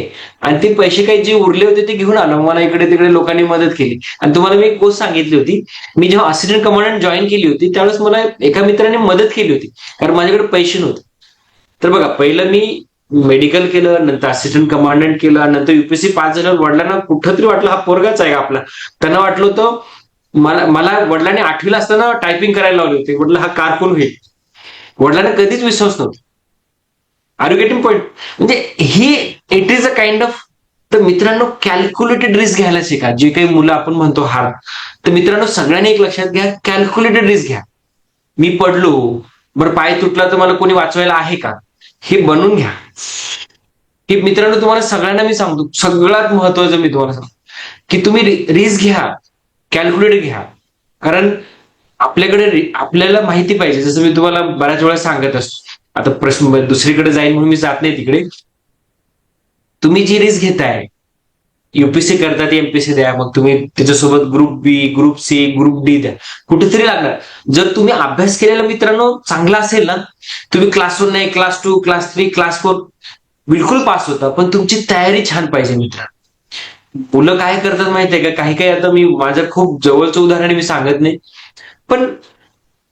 आणि ते पैसे काही जे उरले होते ते घेऊन आलो. मला इकडे तिकडे लोकांनी मदत केली. आणि तुम्हाला मी एक गोष्ट सांगितली होती, मी जेव्हा असिस्टंट कमांडंट जॉईन केली होती त्यावेळेस मला एका मित्राने मदत केली होती, कारण माझ्याकडे पैसे नव्हते. तर बघा, पहिलं मी मेडिकल केलं, नंतर असिस्टंट कमांडंट केलं, नंतर UPSC पास झाल्यावर वडिलांना कुठंतरी वाटलं हा पोरगाच आहे आपला. त्यांना वाटलं होतं, मला वडिलांनी 8वीला असताना टायपिंग करायला लावले होते, म्हटलं हा कारकून होईल. वडिलांना कधीच विश्वास नव्हता. Are you getting point? म्हणजे he it is a kind of. तर मित्रांनो, कॅल्क्युलेटेड रिस्क घ्यायला शिका. जे काही मुलं आपण म्हणतो हार, तर मित्रांनो सगळ्यांनी एक लक्षात घ्या, कॅल्क्युलेटेड रिस्क घ्या. मी पडलो, बरं पाय तुटला तर मला कोणी वाचवायला आहे का, हे बनवून घ्या. की मित्रांनो तुम्हाला सगळ्यांना मी सांगतो, सगळ्यात महत्वाचं मी तुम्हाला सांगतो, की तुम्ही रिस्क घ्या, कॅल्क्युलेट घ्या. कारण आपल्याला माहिती पाहिजे, जसं मी तुम्हाला बऱ्याच वेळा सांगत असतो. आता प्रश्न दुसरीकडे जाईल म्हणून मी जात नाही तिकडे. तुम्ही जी रिस्क घेताय, UPSC करता ती MPSC द्या, मग तुम्ही त्याच्यासोबत group B, group C, group D द्या, कुठेतरी लागणार. जर तुम्ही अभ्यास केलेला मित्रांनो चांगला असेल ना, तुम्ही क्लास 1 नाही, क्लास 2, क्लास 3, क्लास 4 बिलकुल पास होता. पण तुमची तयारी छान पाहिजे मित्रांनो. मुलं काय करतात माहितीये का, काही काही, आता मी माझं खूप जवळचं उदाहरण मी सांगत नाही, पण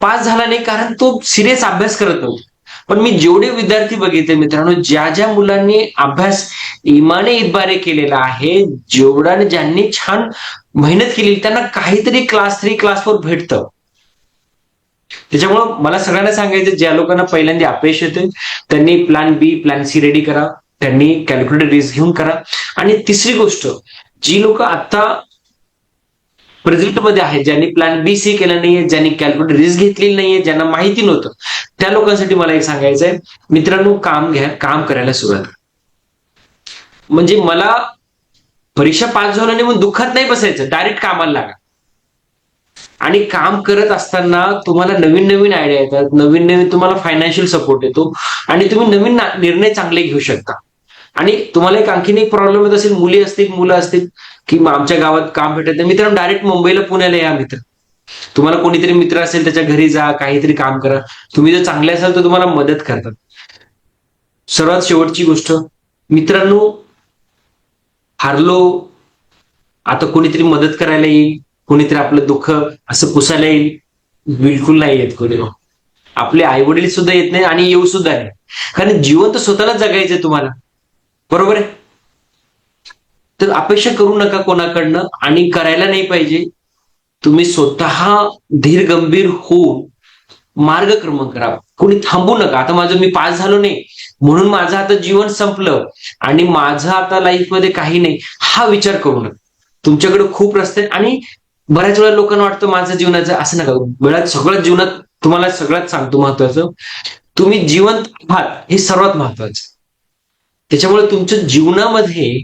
पास झाला नाही कारण तो सिरियस अभ्यास करत नव्हता. पण मी जेवढे विद्यार्थी बघितले मित्रांनो, ज्या ज्या मुलांनी अभ्यास इमाने इतबारे केलेला आहे, जेवढा ज्यांनी छान मेहनत केली, त्यांना काहीतरी क्लास 3 क्लास 4 भेटतं. त्याच्यामुळं मला सगळ्यांना सांगायचं, ज्या लोकांना पहिल्यांदा अपयश येते त्यांनी प्लॅन बी प्लॅन सी रेडी करा, त्यांनी कॅल्क्युलेटेड रिस्क घेऊन करा. आणि तिसरी गोष्ट, जी लोक आता प्रेझेंट मध्ये आहेत, ज्यांनी प्लॅन बी सी केलं नाहीये, ज्यांनी कॅल्क्युलेटेड रिस्क घेतलेली नाहीये, ज्यांना माहिती नव्हतं, त्या लोकांसाठी मला एक सांगायचंय, मित्रांनो काम घ्या, काम करायला सुरुवात करा. म्हणजे मला परीक्षा पास झालं नाही म्हणून दुःखात नाही बसायचं, डायरेक्ट कामाला लागा. आणि काम करत असताना तुम्हाला नवीन नवीन आयडिया येतात, नवीन नवीन तुम्हाला फायनान्शियल सपोर्ट येतो आणि तुम्ही नवीन निर्णय चांगले घेऊ शकता. आणि तुम्हाला एक आणखीन एक प्रॉब्लेम येत असेल, मुली असतील मुलं असतील की आमच्या गावात काम भेटत नाही, मित्रांनो डायरेक्ट मुंबईला पुण्याला या मित्र. तुम्हाला कोणीतरी मित्र असेल त्याच्या घरी जा, काहीतरी काम करा. तुम्ही जर चांगले असाल तर तुम्हाला मदत करतात. सर्वात शेवटची गोष्ट मित्रांनो, हारलो आता कोणीतरी मदत करायला येईल, कोणीतरी आपलं दुःख असं पुसायला येईल, बिलकुल नाही येत कोणी. आपले आई वडील सुद्धा येत नाही आणि येऊ सुद्धा नाही, कारण जीवन तर स्वतःलाच जगायचंय तुम्हाला, बरोबर आहे. तर अपेक्षा करू नका कोणाकडनं, आणि करायला नाही पाहिजे. तुम्ही स्वतः धीर गंभीर होऊन मार्गक्रमण करा. कोणी थांबू नका. आता माझं मी पास झालो नाही म्हणून माझं आता जीवन संपलं आणि माझं आता लाईफमध्ये काही नाही, हा विचार करू नका. तुमच्याकडे खूप रस्ते आहेत. आणि बऱ्याच वेळा लोकांना वाटतं माझं जीवनाचं, असं नका. वेळात सगळ्यात जीवनात तुम्हाला सगळ्यात सांगतो महत्वाचं, तुम्ही जिवंत आहात हे सर्वात महत्वाचं. त्याच्यामुळे तुमच्या जीवनामध्ये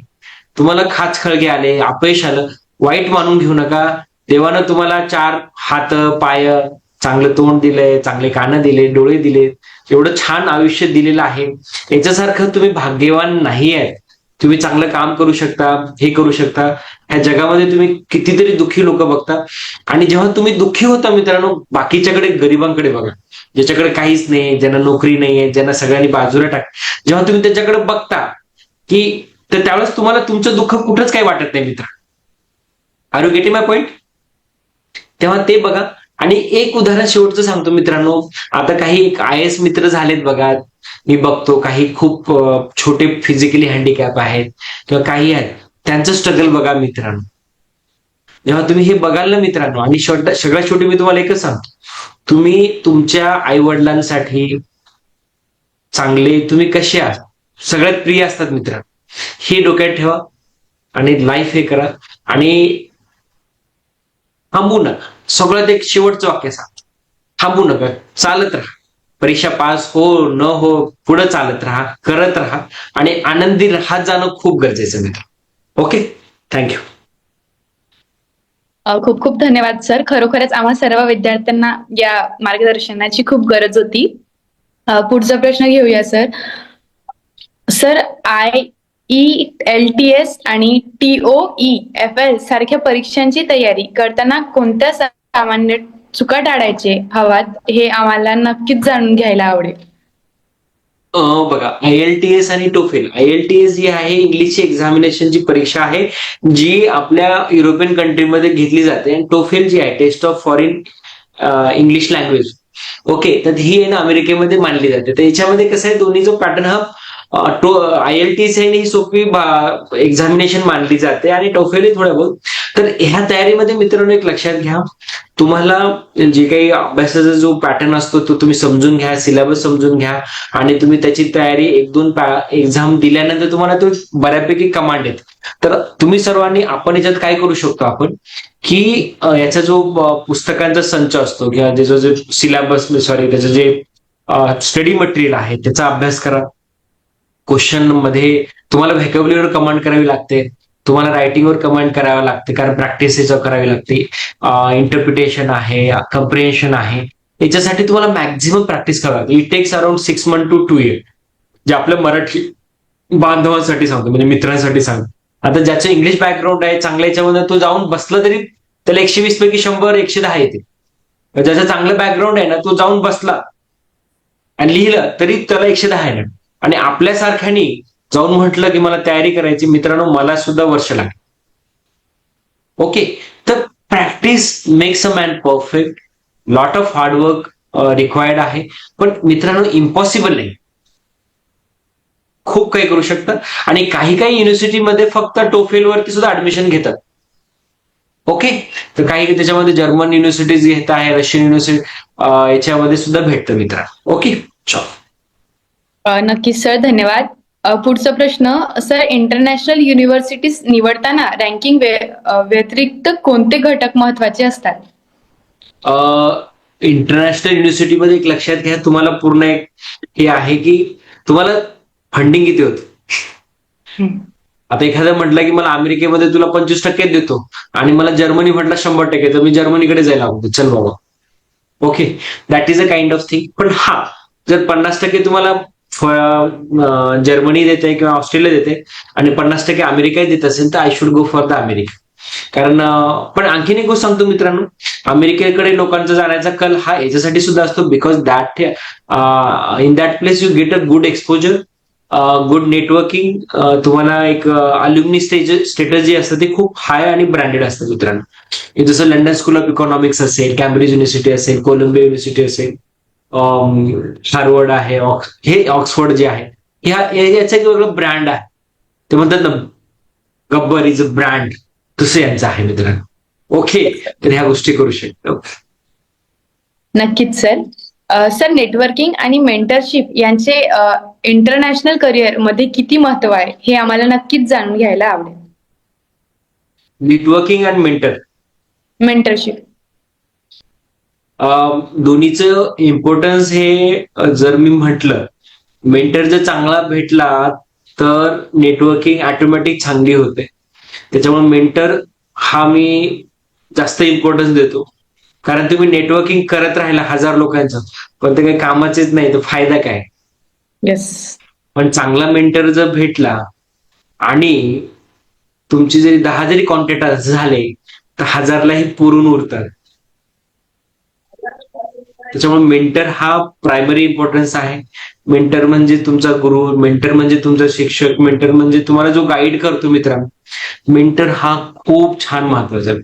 तुम्हाला खाचखळगे आले, अपयश आलं, वाईट मानून घेऊ नका. देवानं तुम्हाला 4 हात पाय, चांगलं तोंड दिलंय, चांगले कानं दिले, डोळे दिले, एवढं छान आयुष्य दिलेलं आहे. याच्यासारखं तुम्ही भाग्यवान नाही आहे. तुम्ही चांगलं काम करू शकता, हे करू शकता. ह्या जगामध्ये तुम्ही कितीतरी दुःखी लोक बघता, आणि जेव्हा तुम्ही दुःखी होता मित्रांनो, बाकीच्याकडे गरिबांकडे बघा, ज्याच्याकडे काहीच नाही, ज्यांना नोकरी नाहीये, ज्यांना सगळ्यांनी बाजूला टाक, जेव्हा तुम्ही त्याच्याकडे बघता की तर त्यावेळेस तुम्हाला तुमचं दुःख कुठंच काही वाटत नाही मित्र. Are you getting my point? तेव्हा ते बघा. आणि एक उदाहरण शेवटचं सांगतो मित्रांनो, आता काही एक IAS मित्र झालेत बघा, मी बघतो काही खूप छोटे फिजिकली हँडिकॅप आहेत किंवा काही आहेत, त्यांचं स्ट्रगल बघा मित्रांनो. जेव्हा तुम्ही हे बघाल ना मित्रांनो, आणि सगळ्यात शेवटी मी तुम्हाला एकच सांगतो, तुम्ही तुमच्या आई वडिलांसाठी चांगले, तुम्ही कसे आहात, सगळ्यात प्रिय असतात मित्रांनो. हे डोक्यात ठेवा आणि लाईफ हे करा. आणि थांबू नका. सगळ्यात एक शेवटचं वाक्य सांग, थांबू नका, चालत राहा. परीक्षा पास हो न हो, पुढे चालत राहा, करत राहा, आणि आनंदी राहत जाणं खूप गरजेचं मित्र. Okay, thank you. खूप खूप धन्यवाद सर. खरोखरच आम्हा सर्व विद्यार्थ्यांना या मार्गदर्शनाची खूप गरज होती. पुढचा प्रश्न घेऊया सर. सर, IELTS आणि TOEFL सारख्या परीक्षांची तयारी करताना कोणत्या सामान्य चुका टाळायचे हवात, हे आम्हाला नक्कीच जाणून घ्यायला आवडेल. बघा, IELTS आणि टोफेल. IELTS जी आहे इंग्लिशची एक्झामिनेशनची परीक्षा आहे, जी आपल्या युरोपियन कंट्रीमध्ये घेतली जाते. आणि टोफेल जी आहे, test of foreign English language, okay, तर ही आहे ना अमेरिकेमध्ये मानली जाते. तर याच्यामध्ये कसं आहे, दोन्हीचा पॅटर्न हा IELTS आहे, ही सोपी एक्झामिनेशन मानली जाते, आणि टोफेल थोडं बहुत. तर ह्या तयारीमध्ये मित्रांनो एक लक्षात घ्या, तुम्हाला जे काही अभ्यासाचा जो पॅटर्न असतो तो तुम्ही समजून घ्या, सिलेबस समजून घ्या, आणि तुम्ही त्याची तयारी 1-2 एक्झाम दिल्यानंतर तुम्हाला तो बऱ्यापैकी कमांड येते. तर तुम्ही सर्वांनी, आपण याच्यात काय करू शकतो आपण, की याचा जो पुस्तकांचा संच असतो किंवा त्याचं जे सिलेबस, सॉरी, त्याचं जे स्टडी मटेरियल आहे त्याचा अभ्यास करा. क्वेश्चन मध्ये तुम्हाला व्हॅकॅब्युलरीवर कमांड करावी लागते, तुम्हाला रायटिंगवर कमांड करावं लागते, कारण प्रॅक्टिस याच्यावर करावी लागते. इंटरप्रिटेशन आहे, कम्प्रिहेन्शन आहे, याच्यासाठी तुम्हाला मॅक्झिमम प्रॅक्टिस करावी लागते. It takes around 6 months to 2 years. जे आपल्या मराठी बांधवांसाठी सांगतो, म्हणजे मित्रांसाठी सांगतो. आता ज्याचं इंग्लिश बॅकग्राऊंड आहे चांगल्या याच्यामध्ये, तो जाऊन बसला तरी त्याला 120 पैकी 100, 110 येते. ज्याचं चांगलं बॅकग्राऊंड आहे ना, तो जाऊन बसला आणि लिहिलं तरी त्याला 110 येणार. आणि आपल्यासारख्यानी जाऊन म्हटलं की मला तयारी करायची, मित्रांनो मला सुद्धा वर्ष लागेल. ओके, तर practice makes a man perfect. Lot of hard work, required आहे. पण मित्रांनो इम्पॉसिबल नाही, खूप काही करू शकतात. आणि काही काही युनिव्हर्सिटीमध्ये फक्त टोफेल वरती सुद्धा ऍडमिशन घेतात. ओके, तर काही त्याच्यामध्ये जर्मन युनिव्हर्सिटीज घेत आहे, रशियन युनिव्हर्सिटी याच्यामध्ये सुद्धा भेटतं मित्रांनो. ओके, चल. नक्कीच सर, धन्यवाद. पुढचा प्रश्न सर, इंटरनॅशनल युनिव्हर्सिटीज निवडताना रँकिंग व्यतिरिक्त कोणते घटक महत्वाचे असतात? इंटरनॅशनल युनिव्हर्सिटीमध्ये एक लक्षात घ्या, तुम्हाला पूर्ण एक हे आहे की तुम्हाला फंडिंग किती होतं. आता एखादं म्हटलं की मला अमेरिकेमध्ये तुला 25% देतो आणि मला जर्मनी म्हटलं 100%, तर मी जर्मनीकडे जायला हवं, चल बाबा. Okay, that is a kind of thing. पण हा, जर 50% तुम्हाला जर्मनी देते किंवा ऑस्ट्रेलिया देते आणि 50% अमेरिका देत असेल, तर I should go for the America. कारण पण आणखीन एक गोष्ट सांगतो मित्रांनो, अमेरिकेकडे लोकांचा जाण्याचा कल हा याच्यासाठी सुद्धा असतो, because that in that place you get a good exposure, good networking. तुम्हाला एक अल्युमिनी स्टेटस जे असतं ते खूप हाय आणि ब्रँडेड असतं मित्रांनो. जसं लंडन स्कूल ऑफ इकॉनॉमिक्स असेल, कॅम्ब्रिज युनिव्हर्सिटी असेल, कोलंबिया युनिव्हर्सिटी असेल, हार्वर्ड आहे, हे ऑक्सफोर्ड जे आहे, याचं एक वेगळं ब्रँड आहे. ते म्हणतात ना, गब्बर इज अ ब्रँड, तसं यांचं आहे मित्रांनो. ओके, तर ह्या गोष्टी करू शकतो. नक्कीच सर. सर, नेटवर्किंग आणि मेंटरशिप यांचे इंटरनॅशनल करिअर मध्ये किती महत्व आहे, हे आम्हाला नक्कीच जाणून घ्यायला आवडेल. नेटवर्किंग आणि मेंटरशिप. दोन्हीचं इम्पॉर्टन्स हे जर मी म्हटलं, मेंटर जर चांगला भेटला तर नेटवर्किंग ऑटोमॅटिक चांगली होते. त्याच्यामुळे मेंटर हा मी जास्त इम्पॉर्टन्स देतो. कारण तुम्ही नेटवर्किंग करत राहिला 1000 लोकांचं, पण ते काही कामाचेच नाही, तर फायदा काय. येस. पण चांगला मेंटर जर भेटला आणि तुमची जरी 10 जरी कॉन्टॅक्ट झाले, तर 1000लाही पुरून उरतात. त्याच्यामुळे मेंटर हा प्रायमरी इम्पॉर्टन्स आहे. मेंटर म्हणजे तुमचा गुरु, मेंटर म्हणजे तुमचा शिक्षक, मेंटर म्हणजे तुम्हाला जो गाईड करतो मित्रांनो. मेंटर हा खूप छान महत्वाचा आहे.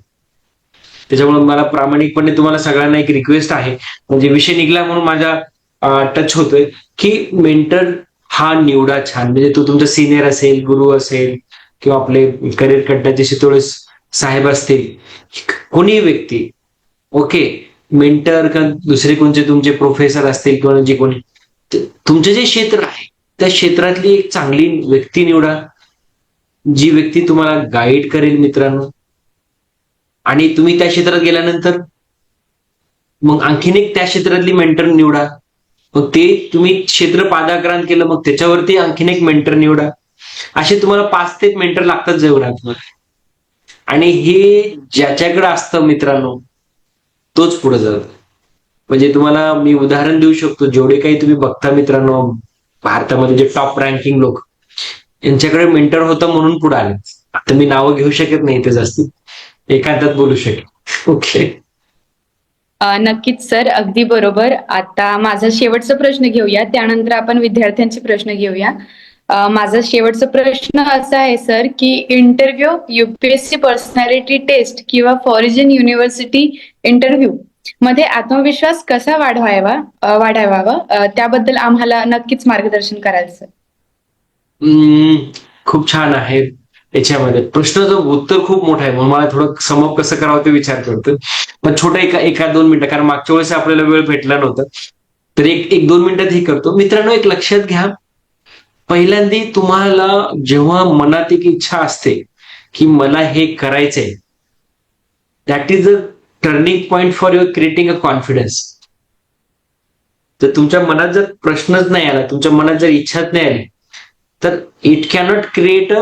त्याच्यामुळे मला प्रामाणिकपणे तुम्हाला सगळ्यांना एक रिक्वेस्ट आहे, म्हणजे विषय निघला म्हणून माझा टच होतोय, की मेंटर हा निवडा छान. म्हणजे तो तुमचा सिनियर असेल, गुरु असेल, किंवा आपले करिअर कट्ट्याचे शितोळे साहेब असतील, कोणी व्यक्ती. ओके, मेंटर का दुसरे कोणते तुमचे प्रोफेसर असतील किंवा जे कोणी, तुमचे जे क्षेत्र आहे त्या क्षेत्रातली एक चांगली व्यक्ती निवडा, जी व्यक्ती तुम्हाला गाईड करेल मित्रांनो. आणि तुम्ही त्या क्षेत्रात गेल्यानंतर मग आणखीन एक त्या क्षेत्रातली मेंटर निवडा. मग ते तुम्ही क्षेत्र पादाक्रांत केलं, मग त्याच्यावरती आणखीन एक मेंटर निवडा. असे तुम्हाला 5 ते मेंटर लागतात जीवनात. आणि हे ज्याच्याकडे असतं मित्रांनो, तोच पुढे जातो. म्हणजे तुम्हाला मी उदाहरण देऊ शकतो, जेवढे काही तुम्ही बघता मित्रांनो भारतामध्ये जे टॉप रँकिंग लोक, यांच्याकडे मेंटर होतं म्हणून पुढे आले. आता मी नावं घेऊ शकत नाही, ते जास्त एकांतात बोलू शकेल. ओके. नक्कीच सर, अगदी बरोबर. आता माझा शेवटचा प्रश्न घेऊया, त्यानंतर आपण विद्यार्थ्यांचे प्रश्न घेऊया. माझा शेवटचा प्रश्न असा आहे सर, की इंटरव्ह्यू, युपीएससी पर्सनॅलिटी टेस्ट किंवा फॉरेन युनिव्हर्सिटी इंटरव्ह्यू मध्ये आत्मविश्वास कसा वाढवावा, त्याबद्दल आम्हाला नक्कीच मार्गदर्शन कराल सर. खूप छान आहे. याच्यामध्ये प्रश्नाचं उत्तर खूप मोठं आहे, म्हणून मला थोडं समप कसं करावं ते विचार करतो. पण छोटं एका 2 मिनिटं, कारण मागच्या वेळेस आपल्याला वेळ भेटला नव्हता, तर एक 2 मिनिटात हे करतो. मित्रांनो, एक लक्षात घ्या, पहिल्यांदा तुम्हाला जेव्हा मनात एक इच्छा असते की मला हे करायचंय, that is a turning point for your creating a confidence. जर तुमच्या मनात जर प्रश्नच नाही आला, तुमच्या मनात जर इच्छाच नाही आली, तर it cannot create a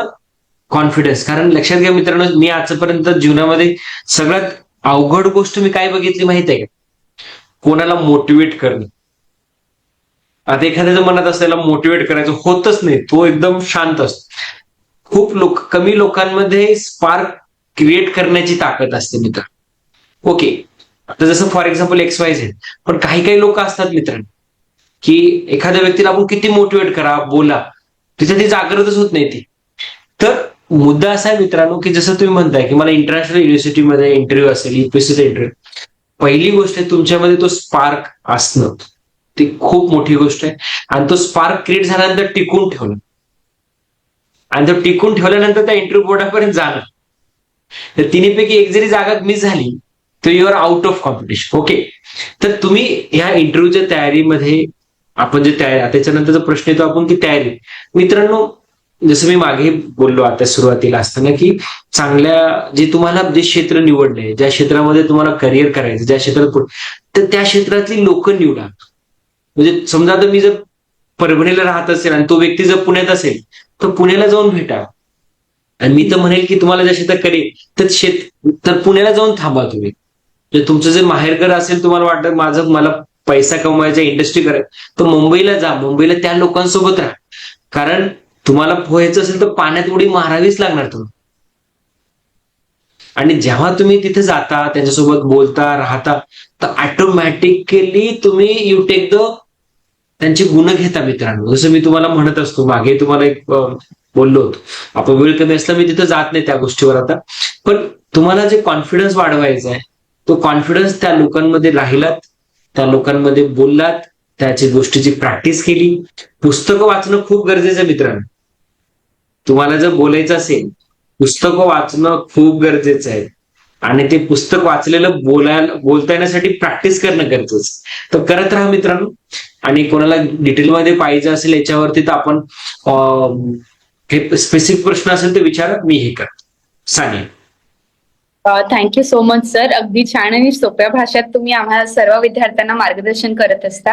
confidence. कारण लक्षात घ्या मित्रांनो, मी आजपर्यंत जीवनामध्ये सगळ्यात अवघड गोष्ट मी काय बघितली माहित आहे का? कोणाला मोटिवेट करणं. आता एखाद्याच्या मनात असलेला मोटिवेट करायचं होतच नाही, तो एकदम शांत असतो. खूप कमी लोकांमध्ये स्पार्क क्रिएट करण्याची ताकद असते मित्र. ओके, आता जसं फॉर एक्झाम्पल XYZ, पण काही काही लोक असतात मित्रांनो, की एखाद्या व्यक्तीला आपण किती मोटिवेट करा, बोला, तिथे ती जागृतच होत नाही ती. तर मुद्दा असा आहे मित्रांनो, की जसं तुम्ही म्हणताय की मला इंटरनॅशनल युनिव्हर्सिटीमध्ये इंटरव्ह्यू असेल, युपीएससीचा इंटरव्ह्यू, पहिली गोष्ट आहे तुमच्यामध्ये तो स्पार्क असणं, ती खूप मोठी गोष्ट आहे. आणि तो स्पार्क क्रिएट झाल्यानंतर टिकून ठेवणं, आणि तो टिकून ठेवल्यानंतर त्या इंटरव्ह्यू बोर्डापर्यंत जाणं. तर तिन्हीपैकी एक जरी जागा मिस झाली तर you are out of competition. Okay, तर तुम्ही ह्या इंटरव्ह्यूच्या तयारीमध्ये आपण जे तयारी, त्याच्यानंतरचा प्रश्न येतो आपण ती तयारी. मित्रांनो, जसं मी मागे बोललो आता सुरुवातीला असताना की चांगल्या जे तुम्हाला जे क्षेत्र निवडले, ज्या क्षेत्रामध्ये तुम्हाला करिअर करायचं, ज्या क्षेत्रात तर त्या क्षेत्रातली लोक निवडा. म्हणजे समजा आता मी जर परभणीला राहत असेल आणि तो व्यक्ती जर पुण्यात असेल तर पुण्याला जाऊन भेटा. आणि मी तर म्हणेल की तुम्हाला ज्या शेतात करेल तर पुण्याला जाऊन थांबा तुम्ही. जर तुमचं जे माहेरघर असेल, तुम्हाला वाटतं मला पैसा कमवायचा, इंडस्ट्री करायचं, तर मुंबईला जा. मुंबईला त्या लोकांसोबत राहा. कारण तुम्हाला पोहायचं असेल तर पाण्यात उडी मारावीच लागणार तुम्हाला. आणि जेव्हा तुम्ही तिथे जाता, त्यांच्यासोबत बोलता, राहता, तर ऑटोमॅटिकली तुम्ही यू टेक द त्यांची गुण घेता. मित्रांनो, जसं मी तुम्हाला म्हणत असतो, मागे तुम्हाला एक बोललो होतो, आपण वेळ कमी असला मी तिथं जात नाही त्या गोष्टीवर आता. पण तुम्हाला जे कॉन्फिडन्स वाढवायचा आहे, तो कॉन्फिडन्स त्या लोकांमध्ये राहिलात, त्या लोकांमध्ये बोललात, त्याची गोष्टीची प्रॅक्टिस केली. पुस्तकं वाचणं खूप गरजेचं आहे मित्रांनो. तुम्हाला जर बोलायचं असेल, पुस्तकं वाचणं खूप गरजेचं आहे. आणि ते पुस्तक वाचलेलं बोलता येण्यासाठी प्रॅक्टिस करणं गरजेचं. तर करत राहा मित्रांनो. आणि कोणाला डिटेलमध्ये पाहिजे असेल याच्यावरती तर आपण हे स्पेसिफिक प्रश्न असेल तर विचारा, मी हे करतो. सांगेन. Thank you so much sir. अगदी छान आणि सोप्या भाषेत तुम्ही आम्हाला सर्व विद्यार्थ्यांना मार्गदर्शन करत असता.